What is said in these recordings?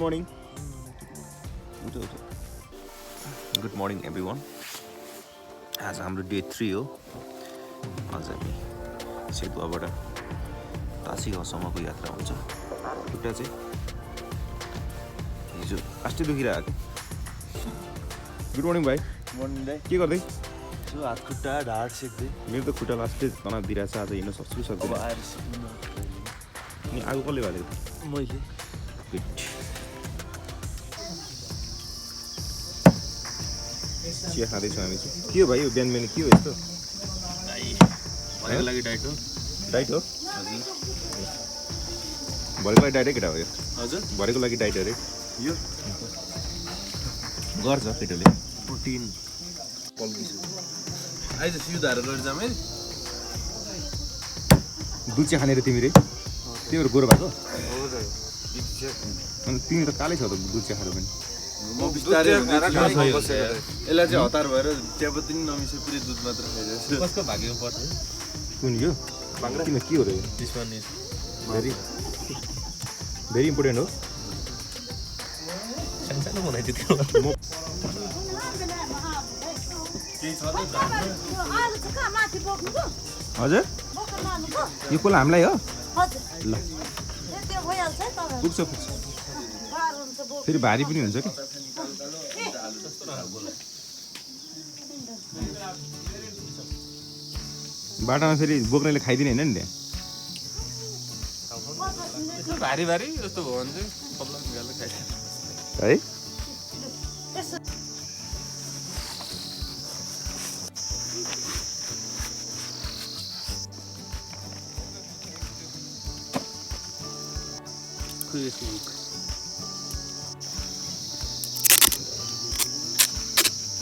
morning. Good morning everyone. आज हाम्रो day 3 हो. आज हामी सेतुवाबाट तासिगाउँसम्मको यात्रा हुन्छ. खुट्टा चाहिँ हिजो अस्ति दुखिरहेको. गुड मर्निङ भाइ. मर्निङ दाइ. के गर्दै? त्यो हात खुट्टा ढाड सेक्दै. मेरो त खुट्टा लास्टै तनाव दिइरहेछ. आज हिँड्न सक्छु सक्दैन. अब आएर सिक्नु. अनि आगो कसले बालेको? मैले. चिया खाँदैछौँ हामी चाहिँ. के हो भाइ यो बिहान बिहान के हो यस्तो? भरेको लागि डाइट हो. डाइट हो? हजुर. भरेको लागि डाइटै केटा हो यो. हजुर. भरेको लागि डाइट अरे यो गर्छ केटाले. प्रोटिन पल्किसु. आइज सिउधाएर लड जाम है. दुध चिया खानेर तिमी रे. त्यही भएर गोरो भएको? हो दाइ. अनि तिमी त कालै छ त दुध चिया खाएर पनि. म बिस्तारै यसलाई चाहिँ हतार भएर चियापत्ती नि नमिसे पुरै दुध मात्र खाइरहेको छु. कसको भाग्यमा पर्छ? कुन यो? किन के हो र यो? This one is very important हो. सानो बनाइदियो त्यो. हजुर यो कोला हामीलाई हो? ल पुग्छ पुग्छ. फेरि भारी पनि हुन्छ कि. बाटामा फेरि बोक्नेले खाइदिने होइन नि त्यहाँ. भारी भारी जस्तो भयो भने चाहिँ प्रब्लम निकालेर खाइदिन्छ है.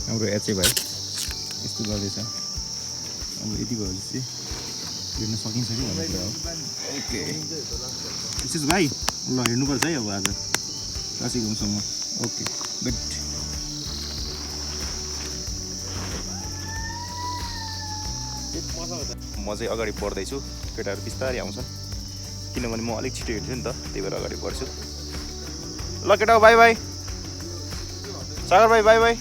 हाम्रो एचए भाइ यस्तो गर्दैछ. अब यति भएपछि चाहिँ हिँड्न सकिन्छ कि भन्ने कुरा हो. ओके विशेष भाइ ल हिँड्नुपर्छ है अब आज तासिगाउँसम्म. Okay good. म चाहिँ अगाडि बढ्दैछु. केटाहरू बिस्तारै आउँछन् किनभने म अलिक छिटो हिँड्छु नि त, त्यही भएर अगाडि बढ्छु. ल केटा बाई बाई. सागर भाइ बाई बाई.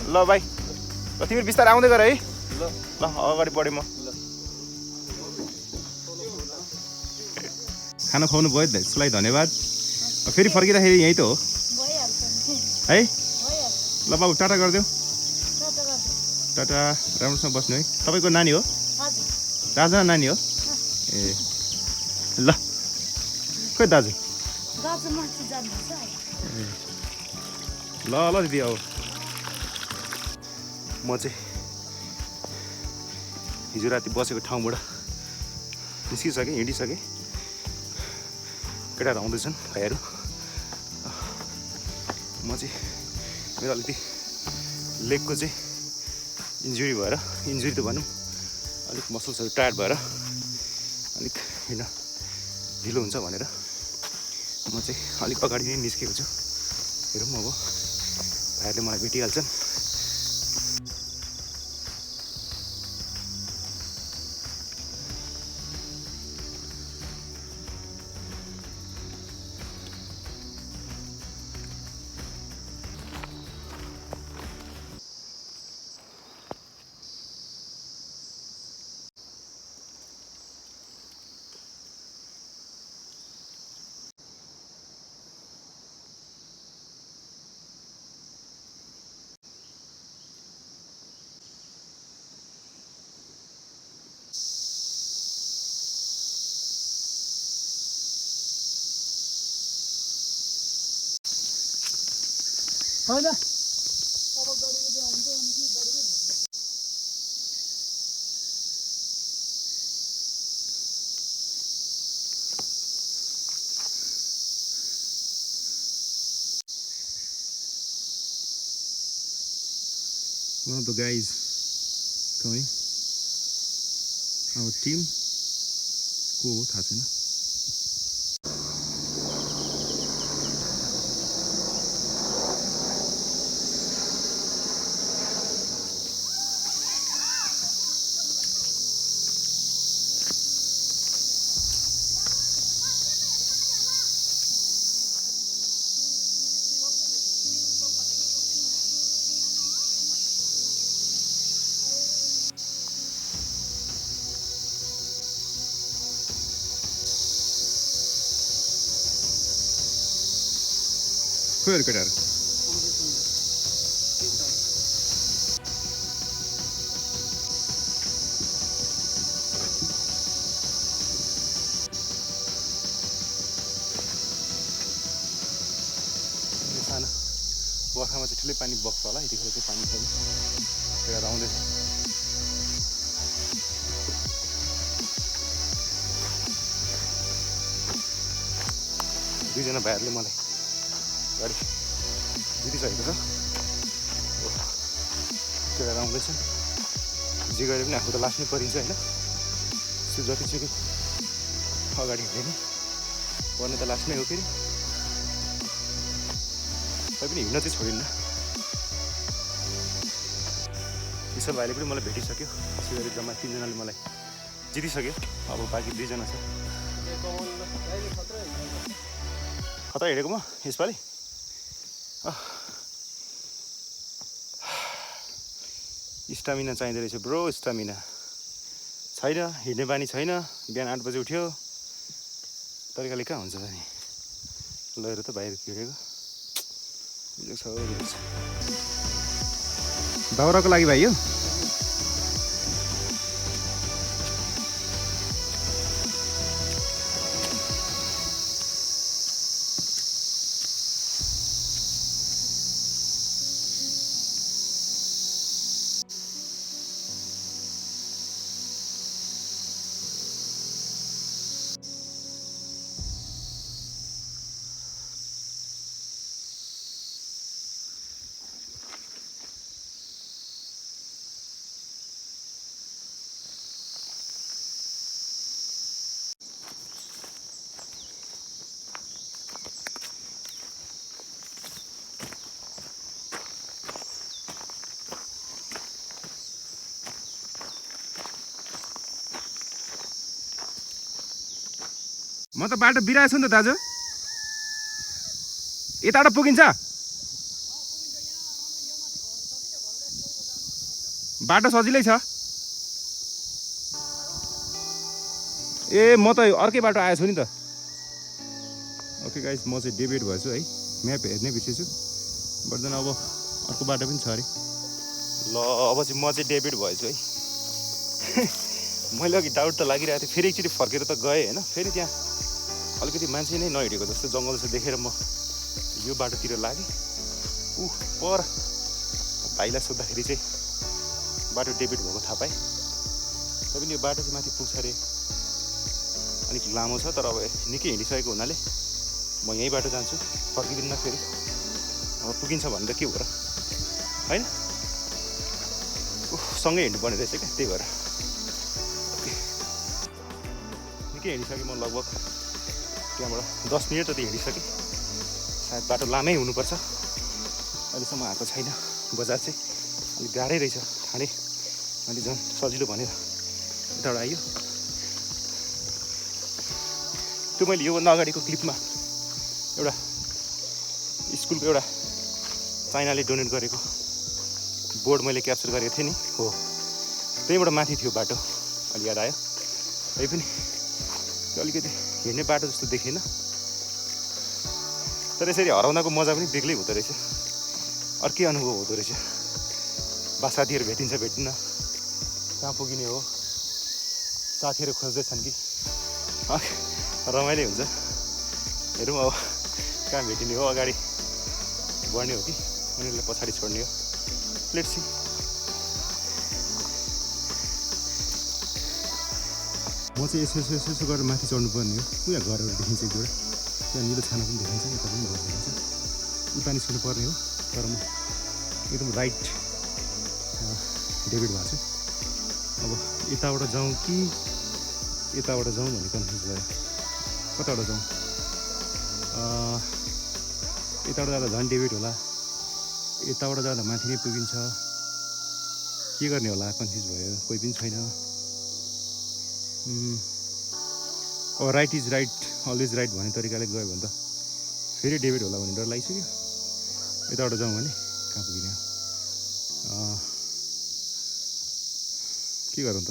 ल भाइ ल तिमीहरू बिस्तारै आउँदै गर है. ल अगाडि बढेँ म. खाना खुवाउनु भयो त्यसको लागि धन्यवाद. फेरि फर्किँदाखेरि यहीँ त हो है. ल बाबु टाटा गरिदेऊ. टाटा. राम्रोसँग बस्नु है. तपाईँको नानी हो? दाजु नानी हो? ए ल खोइ दाजु. ल ल दिदी अब म चाहिँ हिजो राति बसेको ठाउँबाट निस्किसकेँ, हिँडिसकेँ. केटाहरू आउँदैछन् भाइहरू. म चाहिँ मेरो अलिकति लेगको चाहिँ इन्जुरी भएर, इन्जुरी त भनौँ अलिक मसल्सहरू टायर्ड भएर अलिक हिँड्न ढिलो हुन्छ भनेर म चाहिँ अलिक अगाडि नै निस्केको छु. हेरौँ अब भाइहरूले मलाई भेटिहाल्छन्. होइन One of the guys coming. Our team को हो थाहा छैन. खोइ अरू केटाहरू सानो बर्खामा चाहिँ ठुलै पानी बग्छ होला यतिखेर चाहिँ पानी छैन केटाहरू आउँदैछ दुईजना भाइहरूले मलाई गाडी जितिसकेको छ केटाहरू आउँदैछ जे गरे पनि आफू त लास्टमै परिन्छ होइन सो जतिसुकै अगाडि हिँड्यो नि पर्ने त लास्टमै हो फेरि तै पनि हिँड्न चाहिँ छोडिन्न विशाल भाइले पनि मलाई भेटिसक्यो त्यसै गरी जम्मा 3 जनाले मलाई जितिसक्यो अब बाँकी 2 जना छ खतरा हिँडेको म यसपालि स्टामिना चाहिँदो रहेछ ब्रो स्टामिना छैन हिँड्ने बानी छैन बिहान 8 बजे उठ्यो तरिकाले कहाँ हुन्छ नि लगेर त बाहिर हिँडेको दाउराको लागि भाइ यो म त बाटो बिराएको छु नि त दाजु यताबाट पुगिन्छ बाटो सजिलै छ ए म त अर्कै बाटो आएछु नि त ओके गाइस म चाहिँ डेभिड भएछु है म्याप हेर्नै बिर्सेछु बट देन अब अर्को बाटो पनि छ अरे ल अब चाहिँ म चाहिँ डेभिड भएछु है मैले अघि डाउट त लागिरहेको थियो फेरि एकचोटि फर्केर त गएँ होइन फेरि त्यहाँ अलिकति मान्छे नै नहिँडेको जस्तो जङ्गल जस्तो देखेर म यो बाटोतिर लागेँ पर भाइलाई सोद्धाखेरि चाहिँ बाटो डेभिड भएको थाहा पाएँ तैपनि यो बाटो चाहिँ माथि पुग्छ अरे अलिक लामो छ तर अब निकै हिँडिसकेको हुनाले म यहीँ बाटो जान्छु फर्किदिन्न फेरि अब पुगिन्छ भनेर के हो र होइन सँगै हिँड्नुपर्ने रहेछ क्या त्यही भएर निकै हिँडिसकेँ म लगभग त्यहाँबाट 10 मिनट जति हिँडिसकेँ सायद बाटो लामै हुनुपर्छ अहिलेसम्म आएको छैन बजार चाहिँ अलिक गाह्रै रहेछ ठाडे अनि झन् सजिलो भनेर यताबाट आयो त्यो मैले योभन्दा अगाडिको क्लिपमा एउटा स्कुलको एउटा चाइनाले डोनेट गरेको बोर्ड मैले क्याप्चर गरेको थिएँ नि हो त्यहीँबाट माथि थियो बाटो अलि याद आयो तैपनि त्यो अलिकति हिँड्ने बाटो जस्तो देखेन तर यसरी हराउँदाको मजा पनि बेग्लै हुँदो रहेछ अर्कै अनुभव हुँदो रहेछ बा साथीहरू भेटिन्छ भेटिन्न कहाँ पुगिने हो साथीहरू खोज्दैछन् कि रमाइलो हुन्छ हेरौँ अब कहाँ भेटिने हो अगाडि बढ्ने हो कि उनीहरूलाई पछाडि छोड्ने हो लेट्स सी म चाहिँ यसो गरेर माथि चढ्नु पर्ने हो उयो घरहरू देखिन्छ एक दुईवटा त्यहाँ निलो छाना पनि देखिन्छ यता पनि घर देखिन्छ उता निस्किनु पर्ने हो तर म एकदम राइट डेभिड भएको छु अब यताबाट जाउँ कि यताबाट जाउँ भन्ने कन्फ्युज भयो कताबाट जाउँ यताबाट जाँदा झन् डेभिड होला यताबाट जाँदा माथि नै पुगिन्छ के गर्ने होला कन्फ्युज भयो कोही पनि छैन अब right is right always right भन्ने तरिकाले गयो भने त फेरि डेभिड होला भन्ने डर लागिसक्यो यताबाट जाउँ भने कहाँ पुगिने के गरौँ त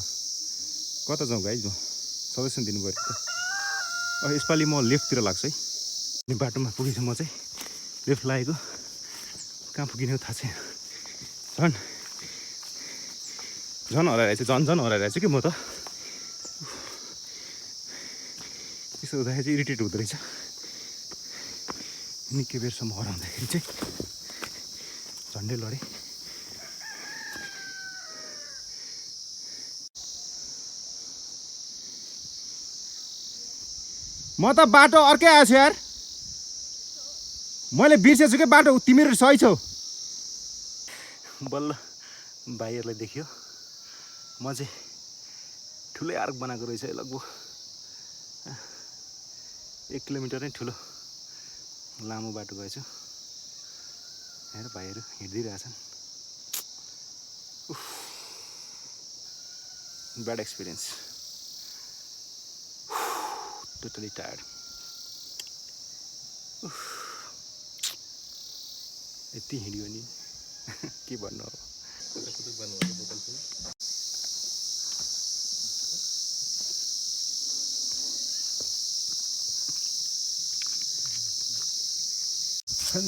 कता जाउँ गाइज म सजेसन दिनु पऱ्यो त यसपालि म लेफ्टतिर लाग्छु है बाटोमा पुगेछु म चाहिँ लेफ्ट लागेको कहाँ पुगिने थाहा छैन झन् हराइरहेछ झन् हराइरहेछ कि म त त्यसो हुँदाखेरि चाहिँ इरिटेट हुँदो रहेछ निकै बेरसम्म हराउँदाखेरि चाहिँ झन्डै लडेँ म त बाटो अर्कै आएको छु यार मैले बिर्सेछु कि बाटो तिमीहरू सही छौ बल्ल भाइहरूलाई देख्यो म चाहिँ ठुलै आर्क बनाएको रहेछ लगभग 1 किलोमिटर नै ठुलो लामो बाटो गएछु हेर भाइहरू हिँडिदिइरहेछन् ब्याड एक्सपिरियन्स टोटली टायर्ड यति हिँड्यो नि के भन्नु अब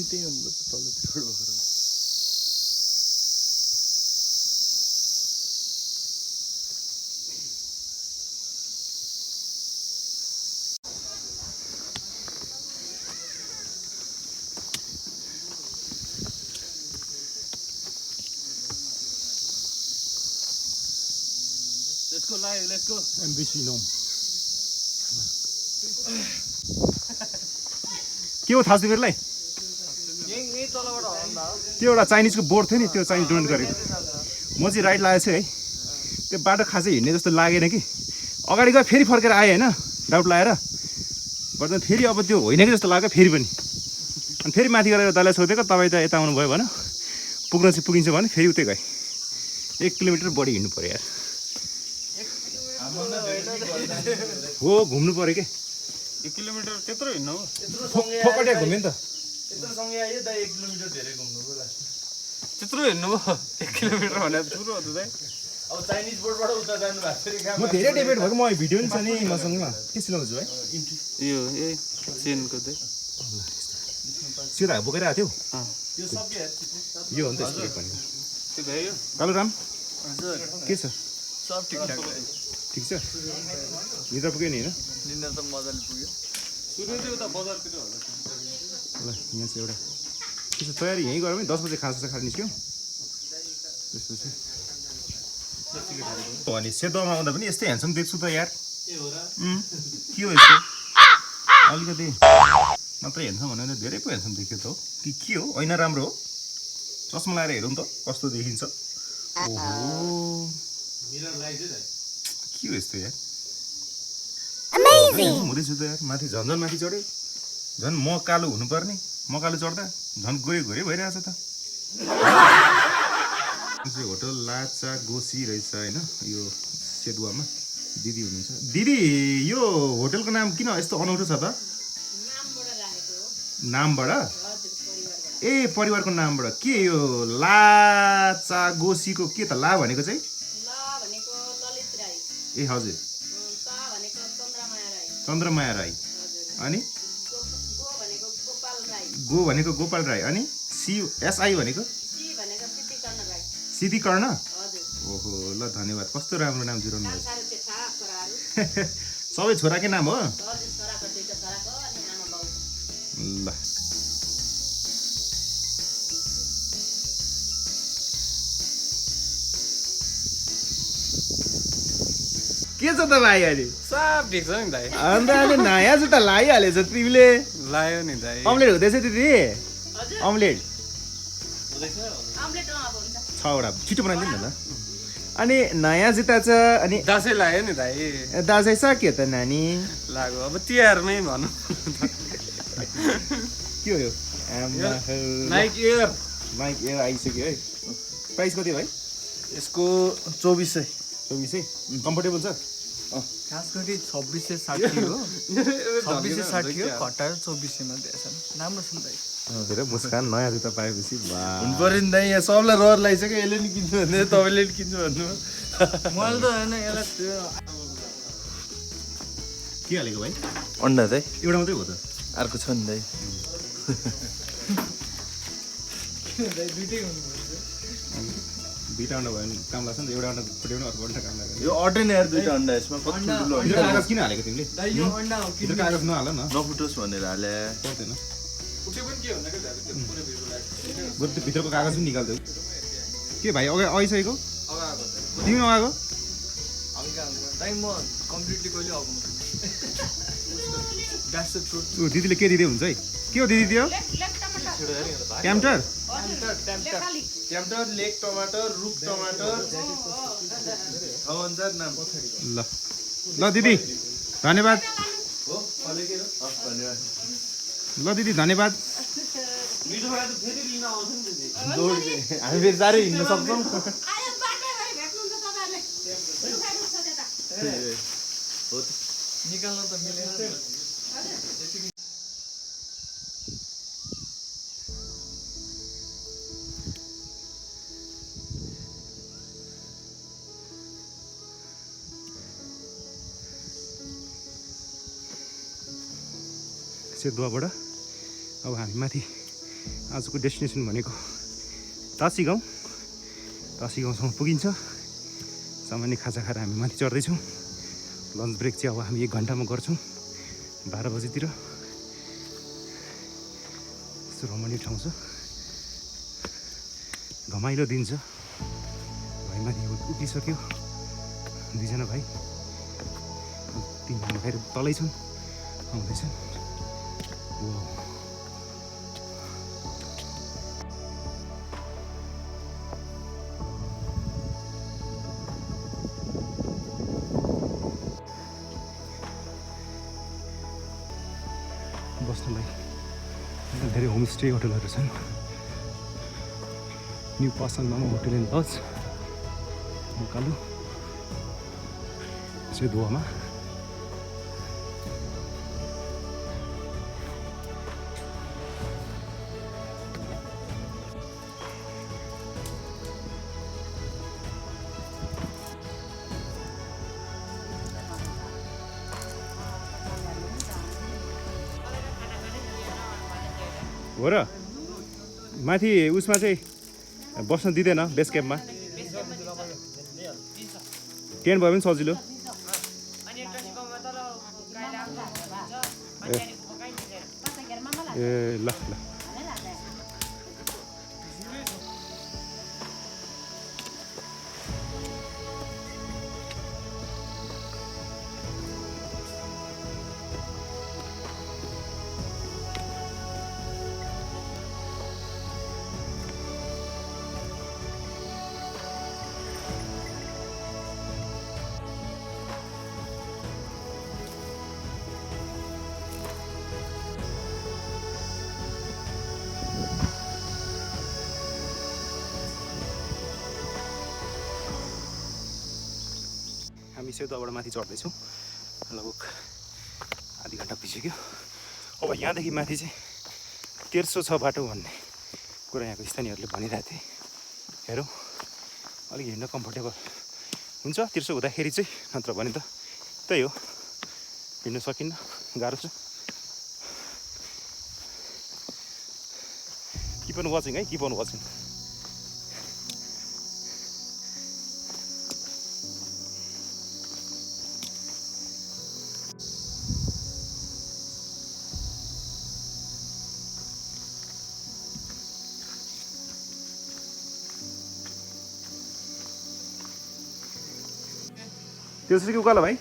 त्यही हुनुपर्छ तलतिर रोड भएर Let's go. एमबिसी नोम के हो थाहा छ तिमीहरूलाई त्यो एउटा चाइनिजको बोर्ड थियो नि त्यो चाइनिज डोनेट गरेको म चाहिँ राइट लागेको छु है त्यो बाटो खासै हिँड्ने जस्तो लागेन कि अगाडि गयो फेरि फर्केर आएँ होइन डाउट लगाएर बट फेरि अब त्यो होइन कि जस्तो लाग्यो फेरि पनि अनि फेरि माथि गएर दाइलाई सोधेको तपाईँ त यता आउनुभयो भन पुग्न चाहिँ पुगिन्छ भने फेरि उतै गएँ 1 किलोमिटर बढी हिँड्नु पऱ्यो यार हो घुम्नु पऱ्यो के 1 किलोमिटर त्यत्रो हिँड्नु हो फोकटे घुम्यो नि त त्यत्रो सँगै आयो त 1 किलोमिटर धेरै घुम्नुको लागि त्यत्रो हिँड्नु भयो 1 किलोमिटर भने ठुलो हो त दाइ अब चाइनिज बोर्डबाट उता जानु भएको फेरि म धेरै डेभेट भएको म भिडियो नि छ नि मसँग के सिलाउँछु है यो ए चेनको चाहिँ सिधा बोकेर आएको थियो यो सबै यो हो नि त स्पिड पनि त्यो भयो कालो राम हजुर के छ सब ठिकठाक ठिक छ निद्रा पुग्यो नि होइन निन्दा त मजाले पुग्यो सुरु चाहिँ उता बजारतिर होला ल यहाँ चाहिँ एउटा त्यसो तयारी यहीँ गरौँ है 10 बजे खाजा खाएर निस्क्यौँ त्यसपछि अनि सेतोमा आउँदा पनि यस्तै ह्यान्डसम देख्छु त यार के हो यस्तो अलिकति मात्रै ह्यान्डसम भनेर धेरै पो ह्यान्डसम देखियो त हो कि के हो ऐना राम्रो हो चस्मा लगाएर हेरौँ त कस्तो देखिन्छ ओहो के हो यस्तो यार हुँदैछु त यार माथि झन् माथि चढ्यो झन् म कालो हुनुपर्ने म कालो चढ्दा झन् गोरे गोरे भइरहेछ त होटल लाचा गोसी रहेछ होइन यो सेदुवामा दिदी हुनुहुन्छ दिदी यो होटलको नाम किन यस्तो अनौठो छ त नामबाट ए परिवारको नामबाट के यो लाचा गोसीको के त ला भनेको चाहिँ ए हजुर चन्द्रमाया राई अनि गो भनेको गोपाल राई अनि एसआई भनेको सिद्धि कर्ण ओहो ल धन्यवाद कस्तो राम्रो नाम जुराउनु भयो सबै छोराकै नाम हो ल के छ त भाइ अहिले सब ठिक छ नि दाइ अन्त अहिले नयाँ जुत्ता लगाइहालेछ तिमीले लायो नि दाइ अम्लेट हुँदैछ दिदी अम्लेट 6वटा छिटो बनाइदिनु न त अनि नयाँ जुत्ता छ अनि दसैँ लायो नि दाइ दसैँ सक्यो त नानी लाग्यो अब तिहारमै भनौँ के हो यो नाइक एयर आइसक्यो है प्राइस कति भाइ यसको 2400 कम्फर्टेबल छ खास गरी 2660 हो 2660 हो घटाएर 2400 मा दिएछ राम्रो छ नि दाइ धेरै मुस्कान नयाँ जुत्ता पाएपछि हुनु पर्यो नि दाइ यहाँ सबलाई रहर लागिसक्यो यसले नि किन्छु भन्ने तपाईँले नि किन्छु भन्नु मैले त होइन यसलाई के हालेको भाइ अन्डा दाइ एउटा मात्रै हो त अर्को छ नि दाइ दुइटै हुनुपर्छ दुईवटा अन्डा भयो भने काम लाग्छ नि त एउटा अन्डा फुट्यो भने अर्को अन्डा काम लाग्छ यो अटेन यार दुईटा अन्डा यसमा कति ठुलो भित्र कागज किन हालेको तिमीले दाइ यो अन्डा हो कि भित्र कागज नहाल न नफुटोस् भनेर हाले पर्दैन फुटे पनि के भन्दा के पुरै भिडियो लाग्छ बरु त्यो भित्रको कागज पनि निकाल्दै के भाइ अघि आइसकेको अगाएको तिमी नआएको हल्का हल्का दाइ म कम्प्लिटली कहिले आउनु द्याट्स द ट्रुथ ऊ दिदीले के दिँदै हुन्छ है के हो दिदी त्यो ट्याम्टर ट्याम्टर लेक टमाटर रुख टमाटर अनुसार नाम ल ल दिदी धन्यवाद हो फले के हो धन्यवाद ल दिदी धन्यवाद मिठो भए त फेरि लिन आउँछ नि दिदी दौडी हामी फेरि साह्रै हिँड्न सक्छौँ निकाल्न त मिलेन सेतुवाबाट अब हामी माथि आजको डेस्टिनेसन भनेको तासी गाउँसम्म पुगिन्छ सामान्य खाजा खाएर हामी माथि चढ्दैछौँ लन्च ब्रेक चाहिँ अब हामी 1 घन्टामा गर्छौँ 12 बजीतिर यस्तो रमाइलो ठाउँ छ घमाइलो दिन छ भाइ माथि उभिसक्यो 2 जना भाइ 3 जना भाइ तलै छन् आउँदैछन् बस्नुलाई धेरै होमस्टे होटलहरू छन् न्यू पासाङमा होटल एन्ड लज उकालो सेदुवामा हो र माथि उसमा चाहिँ बस्न दिँदैन बेस क्याम्पमा टेन्ट भयो भने सजिलो ए ल ल हामी सेतुवाबाट माथि चढ्दैछौँ लगभग आधी घन्टा पिसक्यो अब यहाँदेखि माथि चाहिँ तेर्सो छ बाटो भन्ने कुरा यहाँको स्थानीयहरूले भनिरहेको थिए हेरौँ अलिक हिँड्न कम्फर्टेबल हुन्छ तेर्सो हुँदाखेरि चाहिँ नत्र भने त त्यही हो हिँड्न सकिन्न गाह्रो छ किप अन वाचिङ है किप अन वाचिङ तेर्सो कि उकालो भाइ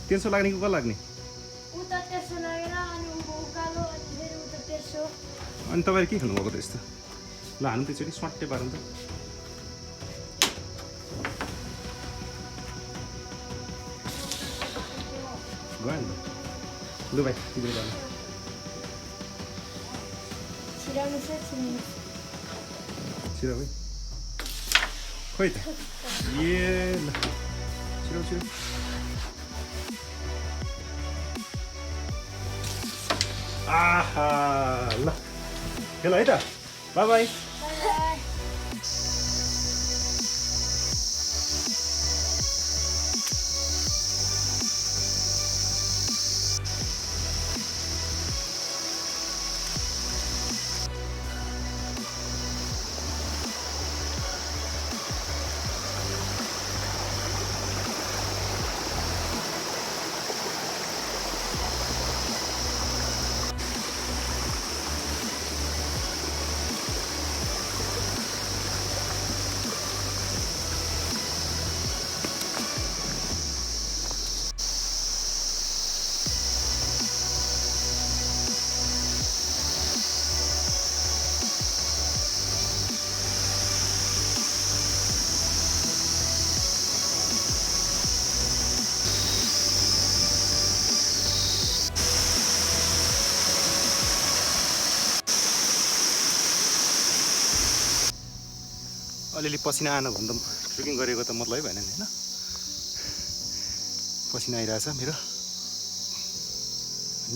तेर्सो लाग्ने कि उकालो लाग्ने अनि तपाईँले के खेल्नुभएको त यस्तो ल हानु त्यसरी स्वाट्टै पारौँ त गयो नि ल भाइ तिमीले गर्नु छिरा भाइ खोइ त ए ल छिरो छिरो आहा ल खेल है त बाई बाई अलिअलि पसिना आएन भन्दा ट्रेकिङ गरेको त मतलबै भएन नि होइन पसिना आइरहेछ मेरो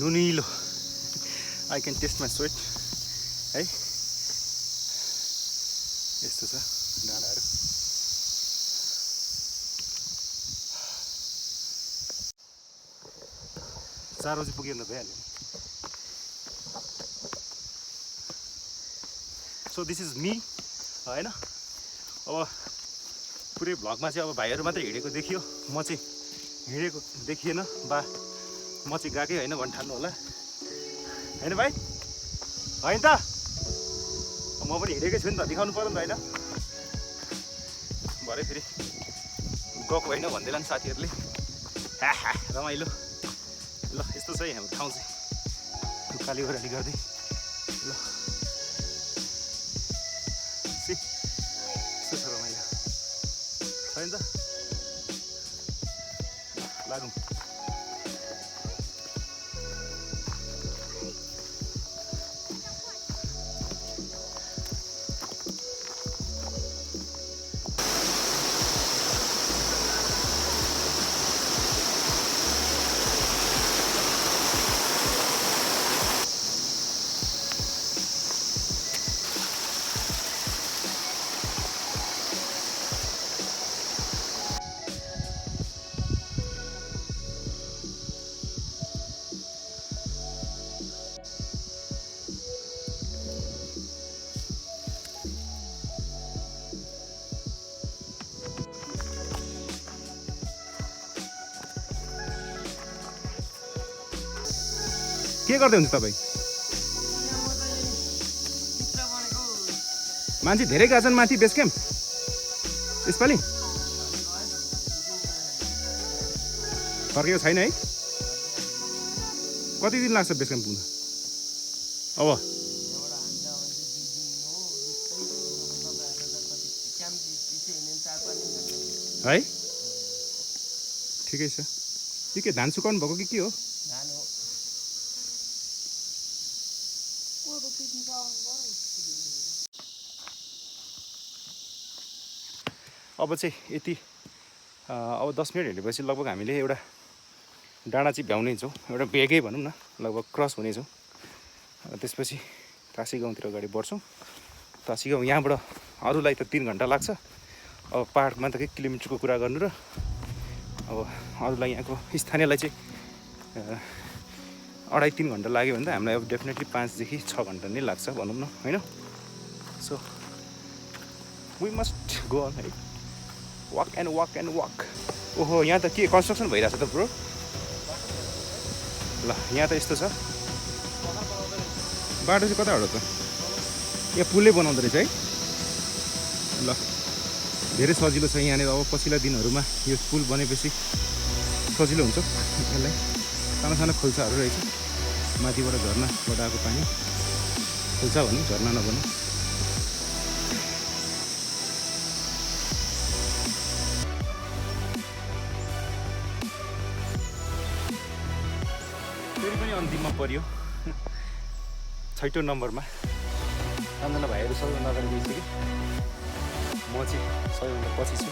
नुनिलो I can taste my sweat है यस्तो छ डाँडाहरू चार बजी पुग्यो भने त भइहाल्यो सो दिस इज मी होइन अब पुरै भ्लगमा चाहिँ अब भाइहरू मात्रै हिँडेको देखियो म चाहिँ हिँडेको देखिएन बा म चाहिँ गएकै होइन भन्नु ठान्नु होला होइन भाइ होइन त म पनि हिँडेकै छु नि त देखाउनु पऱ्यो नि त होइन भरे फेरि गएको होइन भन्दैला नि साथीहरूले रमाइलो ल यस्तो छ है हाम्रो ठाउँ चाहिँ उकाली ओह्राली गर्दै ल यस्तो छ रमाइलो छैन त लागौँ के गर्दै हुन्छ तपाईँ मान्छे धेरै गएको छन् माथि बेस क्याम्प यसपालि फर्केको छैन है कति दिन लाग्छ बेस क्याम्प पुग्न अब है ठिकै छ के धान सुकाउनु भएको कि के हो अब चाहिँ यति अब 10 मिनट हिँडेपछि लगभग हामीले एउटा डाँडा चाहिँ भ्याउनेछौँ एउटा भेगै भनौँ न लगभग क्रस हुनेछौँ त्यसपछि तासी गाउँतिर अगाडि बढ्छौँ तासी गाउँ यहाँबाट अरूलाई त 3 घन्टा लाग्छ अब पाहाडमा त 1 किलोमिटरको कुरा गर्नु र अब अरूलाई यहाँको स्थानीयलाई चाहिँ 2.5-3 घन्टा लाग्यो भने त हामीलाई अब डेफिनेटली 5 देखि 6 घन्टा नै लाग्छ भनौँ न होइन so we must go on है वाक एन्ड वाक ओहो यहाँ त के कन्स्ट्रक्सन भइरहेछ त ब्रो ल यहाँ त यस्तो छ बाटो चाहिँ कताबाट त यहाँ पुलै बनाउँदो रहेछ है ल धेरै सजिलो छ यहाँनिर अब पछिल्ला दिनहरूमा यो पुल बनेपछि सजिलो हुन्छ यसलाई सानो सानो खोल्साहरू रहेछ माथिबाट झर्नाबाट आएको पानी खोल्सा भनौँ झर्ना नभनौँ फेरि पनि अन्तिममा पर्यो 6औं नम्बरमा सानजना भाइहरू सबैभन्दा अगाडि गइसक्यो म चाहिँ सबैभन्दा पछि छु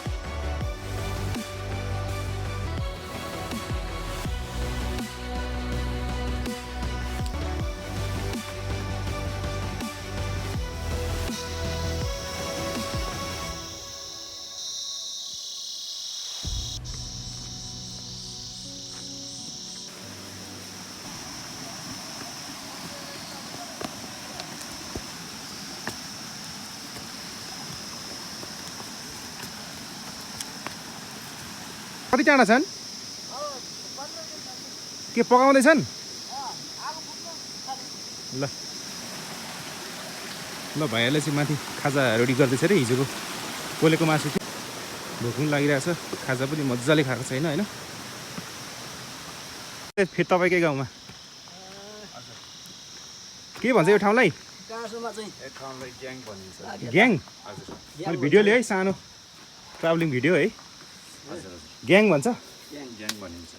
कति टाढा छन् के पकाउँदैछन् ल ल भाइहरूले चाहिँ माथि खाजा रेडी गर्दैछ अरे हिजोको पोलेको मासु थियो भोक पनि लागिरहेछ खाजा पनि मजाले खाएको छैन होइन फेरि तपाईँकै गाउँमा के भन्छ यो ठाउँलाई ग्याङ मैले भिडियो लिएँ है सानो ट्राभलिङ भिडियो है ग्याङ भन्छ ग्याङ भनिन्छ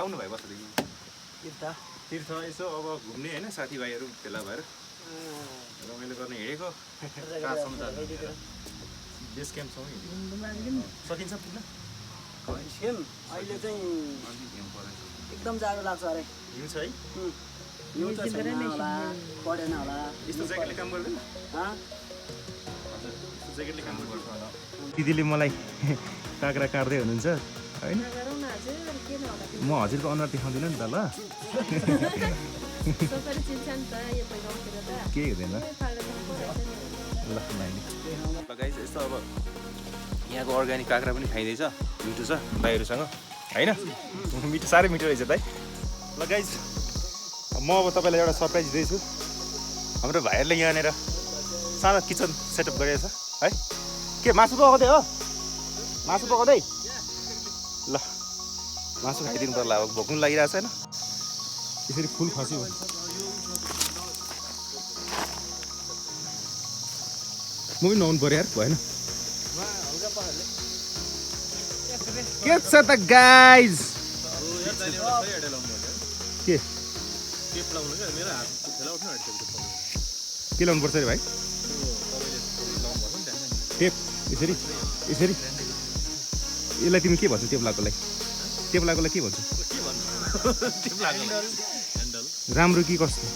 आउनु भयो बस्दैछ तीर्थ यसो अब घुम्ने होइन साथीभाइहरू भेला भएर रमाइलो गर्न हिँडेको बेस क्याम्प छौँ सकिन्छ पुग्न सेम अहिले चाहिँ एकदम जाडो लाग्छ अरे हिउँ छ है हिउँ त छैन होला परेन होला यस्तो ज्याकेटले काम गर्दैन हँ? यस्तो ज्याकेटले काम गर्छ होला दिदीले मलाई काँक्रा काट्दै हुनुहुन्छ होइन म हजुरको अनुहार देखाउँदिनँ नि त ल केही हुँदैन ल गाइस यस्तो अब यहाँको अर्ग्यानिक काँक्रा पनि खाइँदैछ मिठो छ दाइहरूसँग होइन मिठो साह्रै मिठो रहेछ दाइ ल गाइस म अब तपाईँलाई एउटा सरप्राइज दिँदैछु हाम्रो भाइहरूले यहाँनिर सानो किचन सेटअप गरेको छ है के मासु पकाउँदै हो मासु पकाउँदै ल मासु खाइदिनु पर्ला अब भोक्नु लागिरहेको छैन यसरी फुल खस्यो म पनि नुहाउनु पऱ्यो यार भएन के छ त गाइज के लाउनु पर्छ अरे भाइ टेप यसरी यसरी यसलाई तिमी के भन्छौ टेप लगाएकोलाई के भन्छौ राम्रो कि कस्तो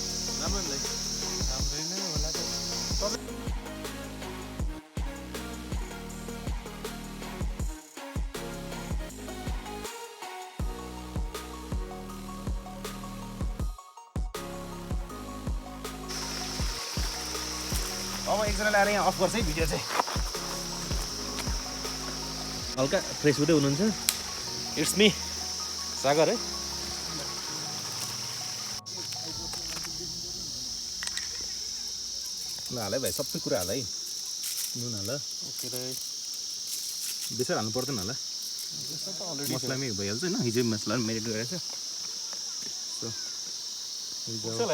अब एकजनाले आएर यहाँ अफ गर्छ है भिडियो चाहिँ हल्का फ्रेस हुँदै हुनुहुन्छ इट्स मी सागर है ल हाल है भाइ सबै कुरा हाल है नुन हाल ओके राइट बेसार हाल्नु पर्दैन होला मसलामै भइहाल्छ होइन हिजो मसला मेरिट गरेको छ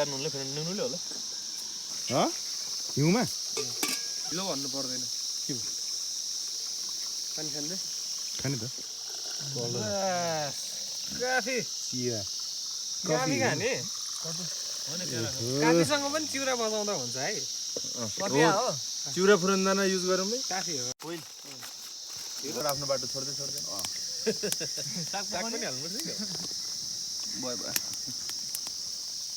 नुनले होला हिउँमा लो भन्नु पर्दैन के पानी खाँदै खाने त काफी चिया काफी खाने काफीसँग पनि चिउरा बजाउँदा हुन्छ है चिउरा फुरन्दाना युज गरौँ है काफी हो आफ्नो बाटो छोड्दै साग पनि हाल्नुपर्छ भयो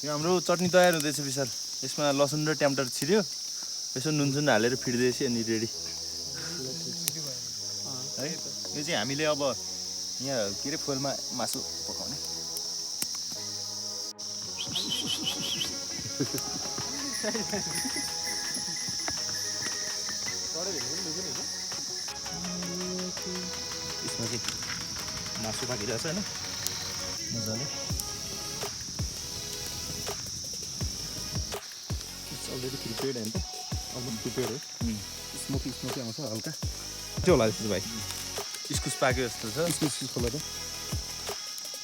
यो हाम्रो चटनी तयार हुँदैछ विशाल यसमा लसुन र टमाटर छिर्यो यसो नुनसुन हालेर फिट्दैछ अनि रेडी है यो चाहिँ हामीले अब यहाँ के अरे फुलमा मासु पकाउने यसमा चाहिँ मासु पाकिरहेछ होइन मजाले अलरेडी प्रिपेयर्ड होइन त अलमोस्ट प्रिपेयर्ड हो स्मोकी आउँछ हल्का के होला जस्तो भाइ इस्कुस पाक्यो जस्तो छ इस्कुस खोला त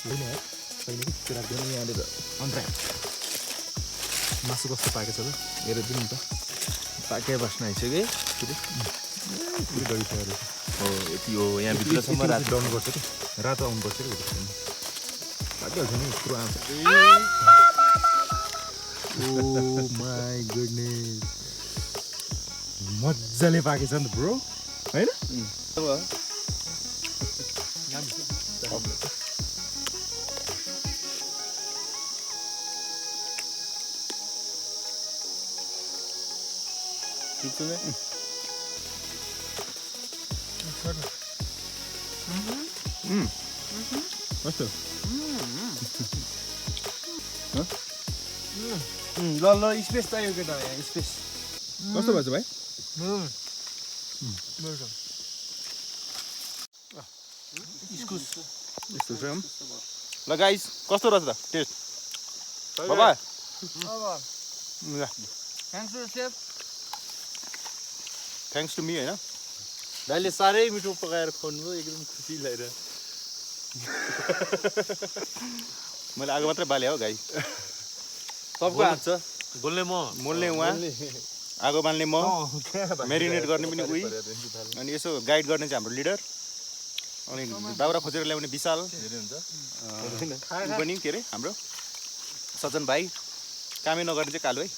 होइन है छैन कि त्यो राख्दैन यहाँनिर अन्त मासु कस्तो पाकेको छ त हेरेर दिनु नि त पाके बस्न आइसक्यो पुरै डढिसक्यो रहेछ हो यति हो यहाँ भित्रसम्म रात डाउनुपर्छ कि रातो आउनुपर्छ कि भित्रसम्म पाकिहाल्छ नि पुरो आउँछ ओ माई गुडनेस मजाले पाकेछ नि त ब्रो होइन कस्तो ल स्पेस चाहियो केटा यहाँ स्पेस कस्तो भएछ भाइ इस्कुस यस्तो छ ल गाइस कस्तो रहेछ त टेस्ट बाबा थ्याङ्क्स टु मी होइन दाइले साह्रै मिठो पकाएर खुवाउनु भयो एकदम खुसी लागेर मैले आगो मात्रै बाले हो गाई सबको हात छ बोल्ने मोल्ने उहाँ आगो बाल्ने म मेरिनेट गर्ने पनि उही अनि यसो गाइड गर्ने चाहिँ हाम्रो लिडर अनि दाउरा खोजेर ल्याउने विशाल पनि के अरे हाम्रो सजन भाइ कामै नगर्ने चाहिँ कालु है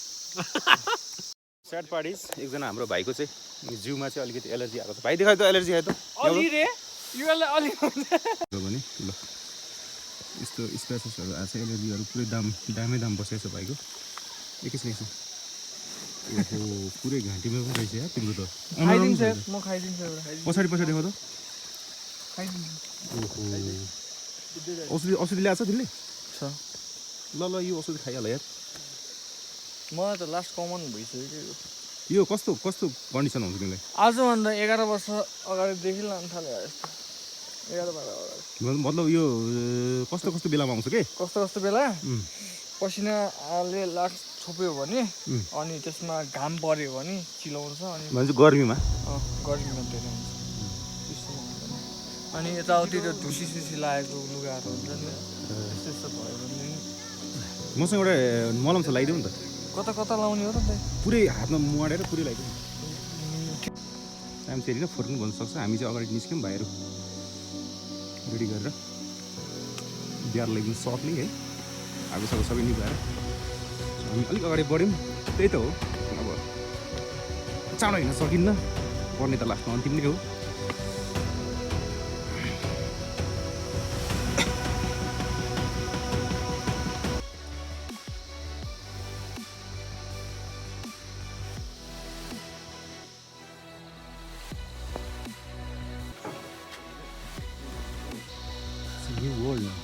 स्याड पार्ट इज एकजना हाम्रो भाइको चाहिँ जिउमा चाहिँ अलिकति एलर्जी आएको छ। भाइ देखायो त एलर्जी आयो त अलि रे योले अलि भने ल यस्तो स्क्र्याचेसहरू आएको छ एलर्जीहरू पुरै दाम बसेको छ भाइको। एकैछिन ओहो पुरै घाँटीमा पनि रहेछ यार तिम्रो त। खाइदिन्छु म खाइदिन्छु एउटा खाइदिन्छु पछाडि देखाउ त। खाइदिन्छु ओहो औषधि ल्याएको छ तिमीले? छ ल यो औषधि खाइहाल यार। मलाई त लास्ट कमन भइसक्यो यो कस्तो कन्डिसन हुन्छ तिमीलाई? आजभन्दा 11 वर्ष अगाडिदेखि लान थाल्यो यस्तो 11-12 अगाडि। मतलब यो कस्तो बेलामा आउँछ के? कस्तो बेला पसिनाले लाग छोप्यो भने अनि त्यसमा घाम पर्यो भने चिलाउँछ अनि भन्छ गर्मीमा गर्मीमा धेरै हुन्छ त्यस्तोमा हुँदैन। अनि यताउति त्यो ढुसी लागेको लुगाहरू हुन्छ नि त्यस्तो भयो भने मसँग एउटा मलम छ लगाइदेऊ नि त। कता लाउने हो र त पुरै हातमा मुहाडेर पुरै लगाइदेऊ। टाइम चाहिँ होइन फर्किनु भन्नु सक्छ। हामी चाहिँ अगाडि निस्क्यौँ भाइहरू रेडी गरेर बिहार लगाइदिनु सर्टली है आगो सबै निभाएर हामी अलिक अगाडि बढ्यौँ। त्यही त हो अब चाँडो हिँड्न सकिन्न पर्ने त लास्टमा अन्तिम नै हो। New world now.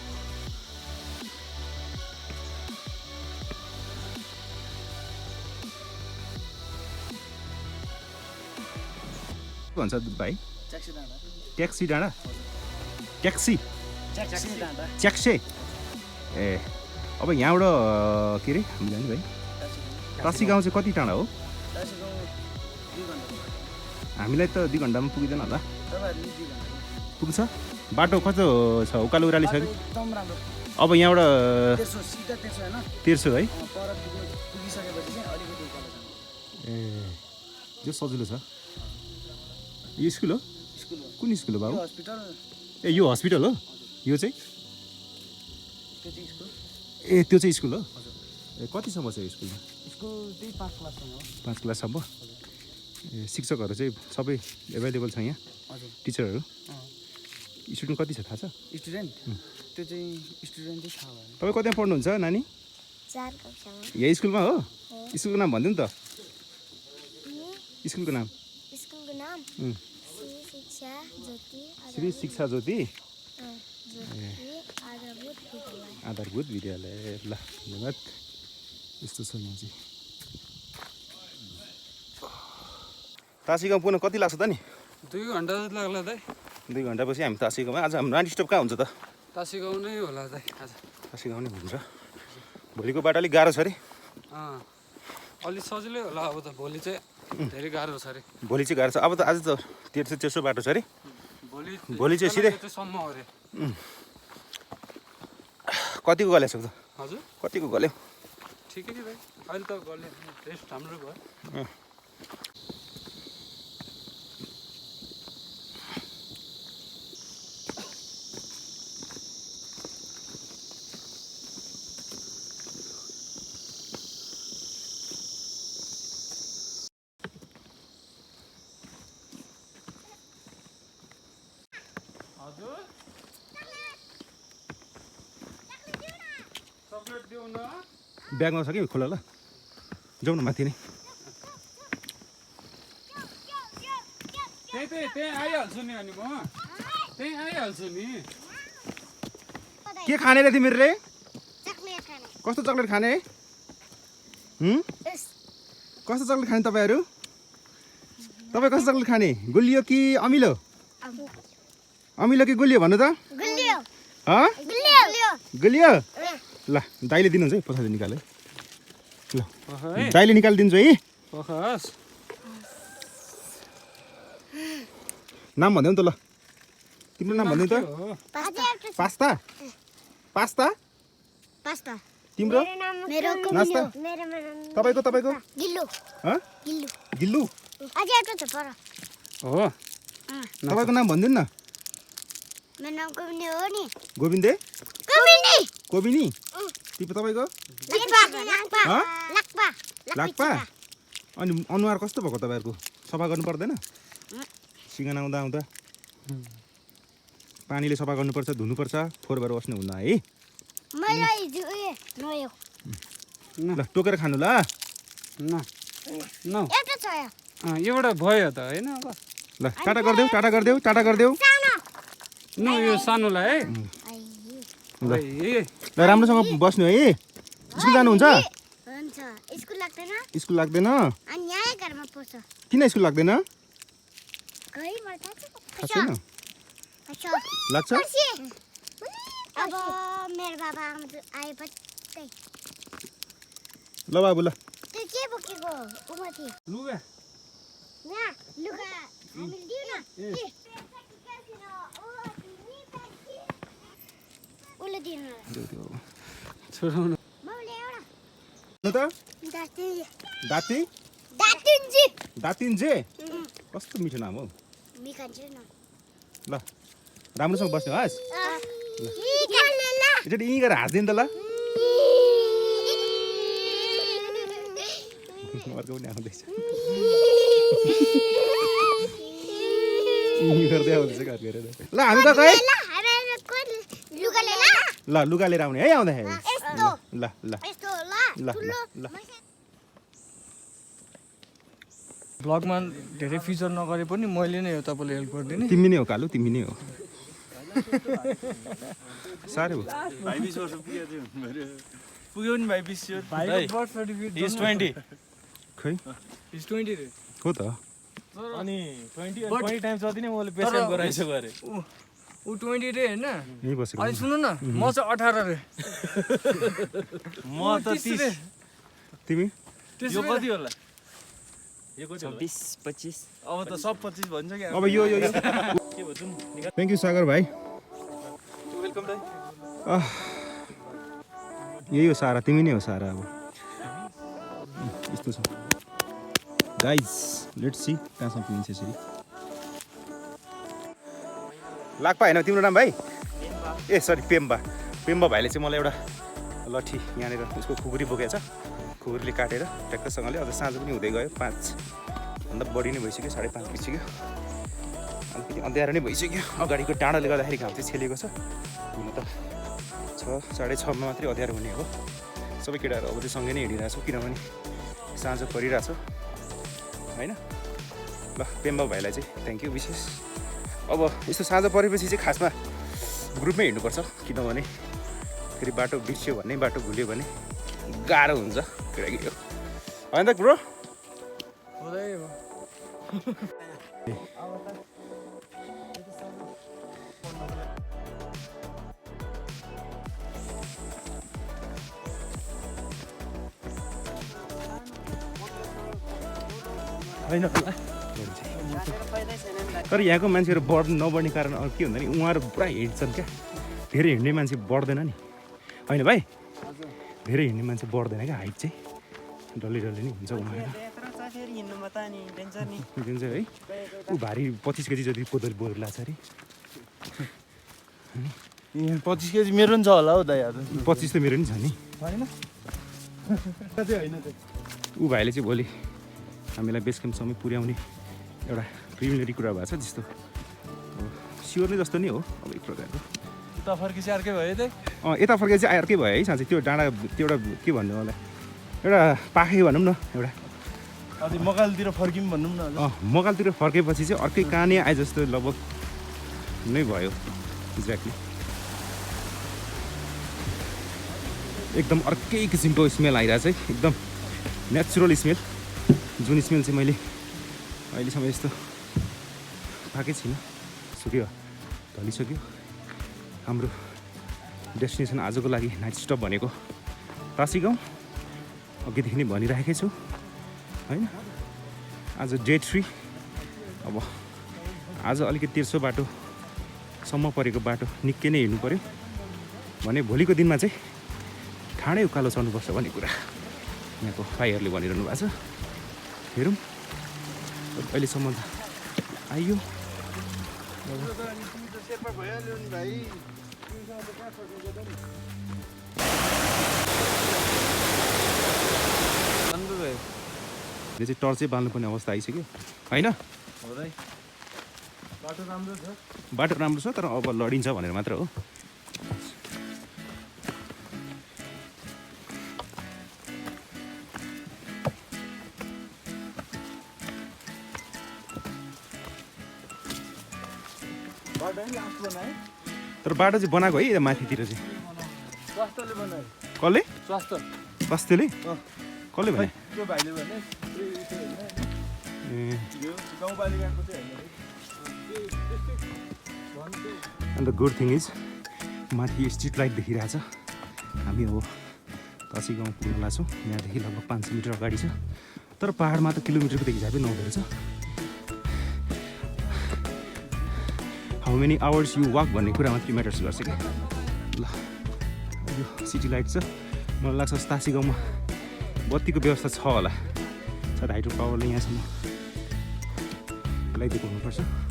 के भन्छ भाइ? ट्याक्सी डाँडा ट्याक्सी च्याक्से ए अब यहाँबाट के अरे हामी जाने भाइ टाँसी गाउँ चाहिँ कति टाढा हो? हामीलाई त 2 घन्टामा पुगिँदैन होला। पुग्छ बाटो कस्तो छ? उकालो उराली छ कि? अब यहाँबाट तेर्सो है? ए यो सजिलो छ। यो स्कुल हो? कुन स्कुल हो बाबु? ए यो हस्पिटल हो यो चाहिँ? ए त्यो चाहिँ स्कुल हो? ए कतिसम्म छ यो स्कुलमा? 5 क्लाससम्म। ए शिक्षकहरू चाहिँ सबै एभाइलेबल छ यहाँ? टिचरहरू? स्टुडेन्ट कति छ थाहा छ? स्टुडेन्ट त्यो चाहिँ स्टुडेन्टै थाहा भएन। तपाईँ कति पढ्नुहुन्छ नानी? 4 कक्षामा। यही स्कुलमा हो? स्कुलको नाम भनिदिनु त। स्कुलको नाम? स्कुलको नाम श्री शिक्षा ज्योति आधारभूत आधारभूत विद्यालय। ल धन्यवाद। यस्तो छ यहाँ चाहिँ। टाँसी गाउँ पुग्न कति लाग्छ त नि? 2 घन्टा जति लाग्ला दाइ। 2 घन्टापछि हामी टाँसी गाउँमा। आज हाम्रो नानी स्टप कहाँ हुन्छ त? टाँसी गाउँ नै होला दाइ आज। टाँसी गाउँ नै हुन्छ। भोलिको बाटो अलिक गाह्रो छ अरे? अलि सजिलै होला। अब त भोलि चाहिँ धेरै गाह्रो छ अरे। भोलि चाहिँ गाह्रो छ। अब त आज त तेर्सो बाटो छ अरे? भोलि चाहिँ सिधै सम्म हो अरे। कतिको गले सक्छ? हजुर कतिको गल्यो? ठिकै छ दाइ। अहिले त गल्यो रेस्ट हाम्रो भयो। ब्यागमा छ कि खोला? ल जाउँ न माथि नै। त्यही आइहाल्छु नि अनि म त्यही आइहाल्छु नि। के खाने रे तिमीहरू रे? चकलेट खाने। कस्तो चक्लेट खाने? कस्तो चक्लेट खाने तपाईँहरू? तपाईँ कस्तो चक्लेट खाने? गुलियो कि अमिलो? अमिलो कि गुलियो भन्नु त? गुलियो। गुलियो? ल दाइले दिनुहुन्छ है पछाडि निकाले। ल दाइले निकालिदिन्छु है। नाम भन्दै त ल तिम्रो नाम भन्दै त? Pasta pasta pasta. तिम्रो? मेरो नास्ता? तपाईँको? गिल्लु। गिल्लु। गिल्लु? अझै एउटा छ पर। हो तपाईँको नाम भनिदिनु न। मेरो नाम गोविन्द हो नि। गोविन्दे? कोबिनी? तपाईँको? लाक्पा। लाक्पा? अनि अनुहार कस्तो भएको तपाईँहरूको सफा गर्नु पर्दैन सिँगाना आउँदा आउँदा पानीले सफा गर्नुपर्छ धुनुपर्छ फोहोर भएर बस्नु हुन्न है मैले हिजो नयो ल टोकेर खानु ल न न एउटा छ यहाँ एउटा भयो त होइन अब ल टाटा गरिदेऊ टाटा गरिदेऊ टाटा गरिदेऊ सानो न यो सानोलाई है ल ए ल राम्रोसँग बस्नु है स्कुल जानुहुन्छ हुन्छ स्कुल लाग्दैन स्कुल लाग्दैन अनि यहाँ घरमा पस्छ किन स्कुल लाग्दैन खै मलाई थाहा छैन अच्छा लाग्छ अब मेरो बाबा आएपछि ल बाबु ल त्यो के बोकेको उमाथि लुगा यहाँ लुगा हामीले दिउ न उसले दिनु छोराउनु मैले एउटा न त दाती दाती दातिन्जी दातिन्जे कस्तो मिठो नाम हो मिखान्छु न ल राम्रोसँग बस्नु हस् ल एकचोटि यहीँ गएर हाँस्दिनु त ल अर्को पनि आउँदैछ यहीँ गर्दै आउँदैछ घर गएर ल हामी त गए लुगा ले ल लुगा लिएर आउने है आउँदाखेरि यस्तो ल ल यस्तो ल ल ब्लगमा धेरै फिचर नगरे पनि मैले नै हो तपाईँले हेल्प गरिदिने तिमी नै हो कालु तिमी नै हो साह्रै हो 22 वर्ष पुग्यो नि भाइ 20 यो भाइको बर्थ सर्टिफिकेट इज 20 खै इज 20 रे हो त अनि 20 टाइम्स जति नै मैले पेसेन्ट गराइसकेको अरे ऊ 20 रे हैन यहीँ बसेको अनि सुन्नु न म चाहिँ 18 रे म त 30 तिमी यो कति होला यो कति 26 25 अब त सब 25 भन्छ के अब यो के भन्छ थ्याङ्क यू सागर भाइ वेलकम दाइ यही हो सारा तिमी नै हो सारा अब यस्तो छ गाइज लेट्स सी कहाँसम्म पुगिन्छ यसरी लाग्पा होइन तिम्रो नाम भाइ ए सरी पेम्बा पेम्बा भाइले चाहिँ मलाई एउटा लट्ठी यहाँनिर उसको खुकुरी बोकेको छ खुकुरीले काटेर ट्याक्कसँगले अझ साँझ पनि हुँदै गयो 5 भन्दा बढी नै भइसक्यो 5:30 बितिसक्यो अलिकति अँध्यारो नै भइसक्यो अगाडिको डाँडाले गर्दाखेरि घाम चाहिँ छेलेको छ हुन त 6:30 मा मात्रै अँध्यारो हुने हो सबै केटाहरू अब चाहिँ सँगै नै हिँडिरहेको छु किनभने साँझ परिरहेछ होइन ल पेम्बा भाइलाई चाहिँ थ्याङ्क यू विशेष अब यस्तो साँझ परेपछि चाहिँ खासमा ग्रुपमै हिँड्नुपर्छ किनभने फेरि बाटो बिर्स्यो भने बाटो भुल्यो भने गाह्रो हुन्छ केटाकेटी हो होइन त ब्रो हुँदै हो होइन तर यहाँको मान्छेहरू नबढ्ने कारण अरू के भन्दा नि उहाँहरू पुरा हिँड्छन् क्या धेरै हिँड्ने मान्छे बढ्दैन नि होइन भाइ धेरै हिँड्ने मान्छे बढ्दैन क्या हाइट चाहिँ डल्लै डल्लै नै हुन्छ उहाँहरू दिन्छ है ऊ भारी 25 केजी जति कोदो बोकेर लाग्छ अरे 25 केजी मेरो पनि छ होला हौ दाइ 25 त मेरो नि छ नि ऊ भाइले चाहिँ भोलि हामीलाई बेस क्याम्पसम्म पुर्याउने एउटा प्रिलिमिनरी कुरा भएको छ त्यस्तो स्योर नै जस्तो नै हो अब एक प्रकारको उता फर्किस अर्कै भयो त यता फर्केर चाहिँ अर्कै भयो है साँच्चै त्यो डाँडा त्यो एउटा के भन्नु होला एउटा पाखै भनौँ न एउटा अनि मकालतिर फर्किम भनौँ न मकालतिर फर्केपछि चाहिँ अर्कै कहानी आए जस्तो लगभग नै भयो एक्ज्याक्टली एकदम अर्कै किसिमको स्मेल आइरहेको छ है एकदम नेचुरल स्मेल जुन स्मेल चाहिँ मैले अहिलेसम्म यस्तो पाएकै छुइनँ सुक्यो ढलिसक्यो हाम्रो डेस्टिनेसन आजको लागि नाइट स्टप भनेको तासी गाउँ अघिदेखि नै भनिराखेकै छु होइन आज डे 3 अब आज अलिकति तेर्सो बाटोसम्म परेको बाटो निकै नै हिँड्नु पऱ्यो भने भोलिको दिनमा चाहिँ ठाडै उकालो चढ्नुपर्छ भन्ने कुरा यहाँको भाइहरूले भनिरहनु भएको छ हेरौँ अहिलेसम्म त आइयो यो चाहिँ टर्चै बाल्नुपर्ने अवस्था आइसक्यो होइन हो र बाटो राम्रो छ बाटो राम्रो छ तर अब लडिन्छ भनेर मात्र हो बाटो नि लास्ट बनाए तर बाटो चाहिँ बनाएको है यता माथितिर चाहिँ स्वास्थ्यले बनाए कसले स्वास्थ्य स्वास्थ्यले कसले भने त्यो भाइले भने यो गाउँपालिकाको चाहिँ होइन अन्त गुड थिङ इज माथि स्ट्रिट लाइट देखिरहेछ हामी अब तसी गाउँ पुग्न लाग्छौँ यहाँदेखि लगभग 500 मिटर अगाडि छ तर पाहाडमा त किलोमिटरको त हिसाबै नहुँदो रहेछ how many hours you walk भन्ने कुरा मात्रै म्याटर्स गर्छ क्या ल यो सिटी लाइट छ मलाई लाग्छ तासी गाउँमा बत्तीको व्यवस्था छ होला सायद हाइड्रो पावरले यहाँसम्म ल्याइदिएको हुनुपर्छ